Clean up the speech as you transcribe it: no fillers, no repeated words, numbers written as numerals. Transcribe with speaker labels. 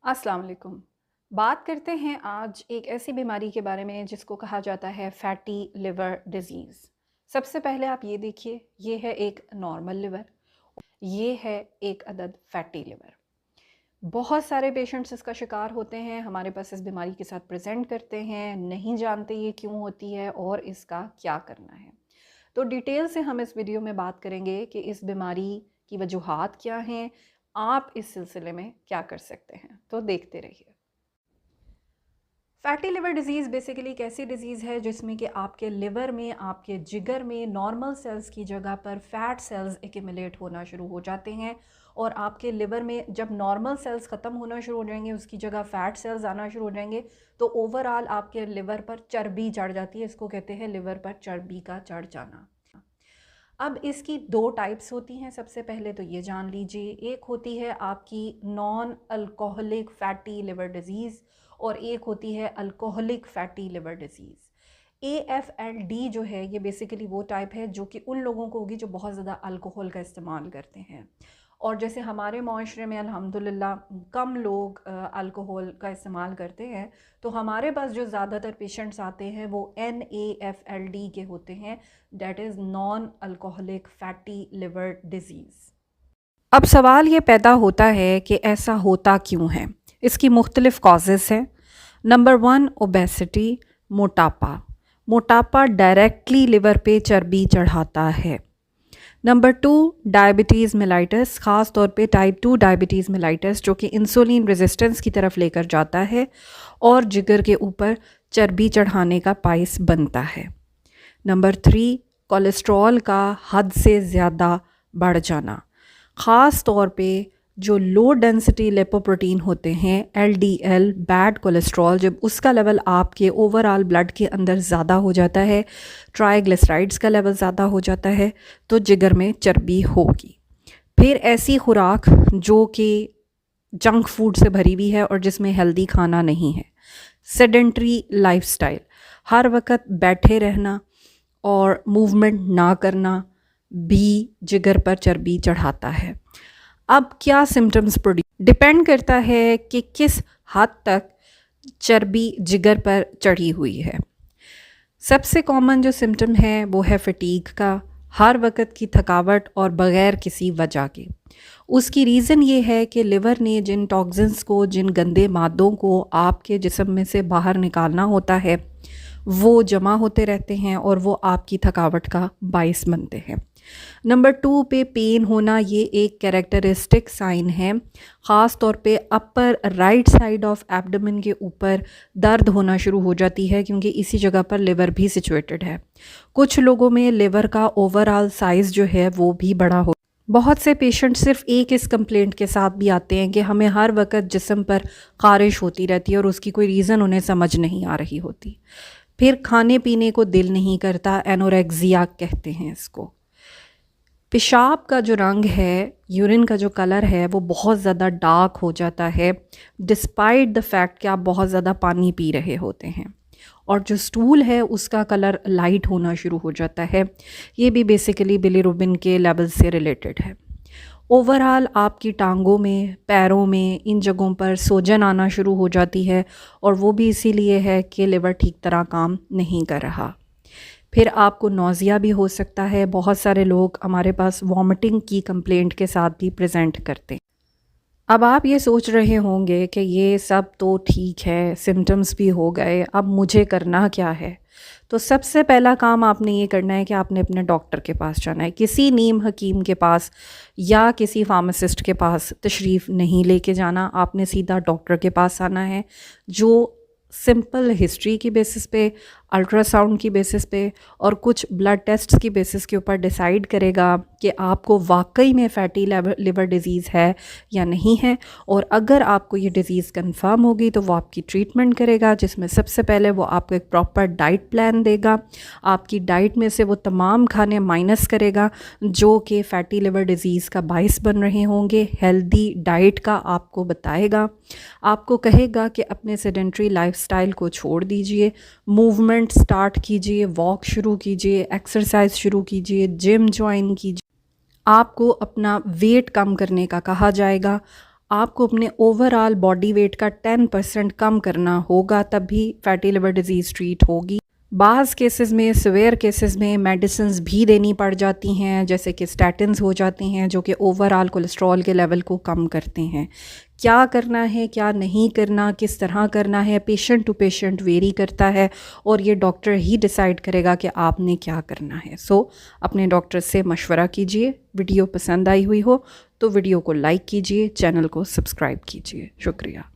Speaker 1: अस्सलाम वालेकुम। बात करते हैं आज एक ऐसी बीमारी के बारे में जिसको कहा जाता है फैटी लिवर डिज़ीज़। सबसे पहले आप ये देखिए, ये है एक नॉर्मल लिवर, ये है एक अदद फैटी लिवर। बहुत सारे पेशेंट्स इसका शिकार होते हैं, हमारे पास इस बीमारी के साथ प्रेज़ेंट करते हैं, नहीं जानते ये क्यों होती है और इसका क्या करना है। तो डिटेल से हम इस वीडियो में बात करेंगे कि इस बीमारी की वजूहात क्या हैं, आप इस सिलसिले में क्या कर सकते हैं। तो देखते रहिए। फैटी लिवर डिज़ीज़ बेसिकली एक ऐसी डिज़ीज़ है जिसमें कि आपके लिवर में, आपके जिगर में नॉर्मल सेल्स की जगह पर फैट सेल्स एक्यूमुलेट होना शुरू हो जाते हैं और आपके लिवर में जब नॉर्मल सेल्स ख़त्म होना शुरू हो जाएंगे, उसकी जगह फैट सेल्स आना शुरू हो जाएंगे, तो ओवरऑल आपके लिवर पर चर्बी चढ़ जाती है। इसको कहते हैं लिवर पर चर्बी का चढ़ जाना। अब इसकी दो टाइप्स होती हैं। सबसे पहले तो ये जान लीजिए, एक होती है आपकी non alcoholic fatty liver disease और एक होती है alcoholic fatty liver disease. AFLD जो है ये बेसिकली वो टाइप है जो कि उन लोगों को होगी जो बहुत ज़्यादा अल्कोहल का इस्तेमाल करते हैं। और जैसे हमारे माशरे में अल्हम्दुलिल्लाह कम लोग अल्कोहल का इस्तेमाल करते हैं, तो हमारे पास जो ज़्यादातर पेशेंट्स आते हैं वो NAFLD के होते हैं, that is non alcoholic fatty liver disease. अब सवाल ये पैदा होता है कि ऐसा होता क्यों है। इसकी मुख्तलिफ़ कॉजेज़ हैं। नंबर 1 ओबेसिटी, मोटापा। मोटापा डायरेक्टली लिवर पे चर्बी चढ़ाता है। नंबर 2 डायबिटीज़ मेलाइटस, ख़ास तौर पे टाइप 2 डायबिटीज़ मेलाइटस जो कि इंसुलिन रेजिस्टेंस की तरफ लेकर जाता है और जिगर के ऊपर चर्बी चढ़ाने का बायस बनता है। नंबर 3 कोलेस्ट्रॉल का हद से ज़्यादा बढ़ जाना, ख़ास तौर पे जो लो डेंसिटी लिपोप्रोटीन होते हैं LDL बैड कोलेस्ट्रॉल, जब उसका लेवल आपके ओवरऑल ब्लड के अंदर ज़्यादा हो जाता है, ट्राइग्लिसराइड्स का लेवल ज़्यादा हो जाता है, तो जिगर में चर्बी होगी। फिर ऐसी खुराक जो कि जंक फूड से भरी हुई है और जिसमें हेल्दी खाना नहीं है। सेडेंट्री लाइफस्टाइल, हर वक्त बैठे रहना और मूवमेंट ना करना भी जिगर पर चर्बी चढ़ाता है। अब क्या सिम्टम्स प्रोड्यूस डिपेंड करता है कि किस हद तक चर्बी जिगर पर चढ़ी हुई है। सबसे कॉमन जो सिम्टम है वो है फटीग का, हर वक्त की थकावट और बग़ैर किसी वजह के। उसकी रीज़न ये है कि लिवर ने जिन टॉक्सिन्स को, जिन गंदे मादों को आपके जिस्म में से बाहर निकालना होता है वो जमा होते रहते हैं और वो आपकी थकावट का बायस बनते हैं। नंबर 2 पे पेन होना, ये एक कैरेक्टरिस्टिक साइन है। ख़ास तौर पे upper right side of abdomen के ऊपर दर्द होना शुरू हो जाती है क्योंकि इसी जगह पर लिवर भी सिचुएटेड है। कुछ लोगों में लिवर का ओवरऑल साइज़ जो है वो भी बड़ा हो। बहुत से पेशेंट सिर्फ एक इस कंप्लेंट के साथ भी आते हैं कि हमें हर वक्त जिस्म पर ख़ारिश होती रहती है और उसकी कोई रीज़न उन्हें समझ नहीं आ रही होती। फिर खाने पीने को दिल नहीं करता, एनोरेक्सिया कहते हैं इसको। पेशाब का जो रंग है, यूरिन का जो कलर है वो बहुत ज़्यादा डार्क हो जाता है डिस्पाइट द फैक्ट कि आप बहुत ज़्यादा पानी पी रहे होते हैं। और जो स्टूल है उसका कलर लाइट होना शुरू हो जाता है। ये भी बेसिकली बिलीरुबिन के लेवल से रिलेटेड है। ओवरऑल आपकी टांगों में, पैरों में, इन जगहों पर सूजन आना शुरू हो जाती है और वो भी इसीलिए है कि लिवर ठीक तरह काम नहीं कर रहा। फिर आपको नौज़िया भी हो सकता है। बहुत सारे लोग हमारे पास वॉमिटिंग की कंप्लेंट के साथ भी प्रेजेंट करते हैं। अब आप ये सोच रहे होंगे कि ये सब तो ठीक है, सिम्टम्स भी हो गए, अब मुझे करना क्या है। तो सबसे पहला काम आपने ये करना है कि आपने अपने डॉक्टर के पास जाना है। किसी नीम हकीम के पास या किसी फार्मासिस्ट के पास तशरीफ़ नहीं लेके जाना, आपने सीधा डॉक्टर के पास आना है जो सिंपल हिस्ट्री की बेसिस पे, अल्ट्रासाउंड की बेसिस पे और कुछ ब्लड टेस्ट्स की बेसिस के ऊपर डिसाइड करेगा कि आपको वाकई में फैटी लिवर डिज़ीज़ है या नहीं है। और अगर आपको ये डिज़ीज़ कंफर्म होगी तो वो आपकी ट्रीटमेंट करेगा, जिसमें सबसे पहले वो आपको एक प्रॉपर डाइट प्लान देगा। आपकी डाइट में से वो तमाम खाने माइनस करेगा जो कि फ़ैटी लिवर डिज़ीज़ का बायस बन रहे होंगे। हेल्दी डाइट का आपको बताएगा, आपको कहेगा कि अपने सेडेंट्री लाइफस्टाइल को छोड़ दीजिए, मूवमेंट स्टार्ट कीजिए, वॉक शुरू कीजिए, एक्सरसाइज शुरू कीजिए, जिम ज्वाइन कीजिए। आपको अपना वेट कम करने का कहा जाएगा। आपको अपने ओवरऑल बॉडी वेट का 10% कम करना होगा, तब भी फैटी लिवर डिजीज़ ट्रीट होगी। बाज़ केसेस में, सिवियर केसेस में मेडिसिन्स भी देनी पड़ जाती हैं, जैसे कि स्टैटिन्स हो जाती हैं, जो कि ओवरऑल कोलेस्ट्रॉल के लेवल को कम करते हैं। क्या करना है, क्या नहीं करना, किस तरह करना है, पेशेंट टू पेशेंट वेरी करता है और ये डॉक्टर ही डिसाइड करेगा कि आपने क्या करना है। सो अपने डॉक्टर से मशवरा कीजिए। वीडियो पसंद आई हुई हो तो वीडियो को लाइक कीजिए, चैनल को सब्सक्राइब कीजिए। शुक्रिया।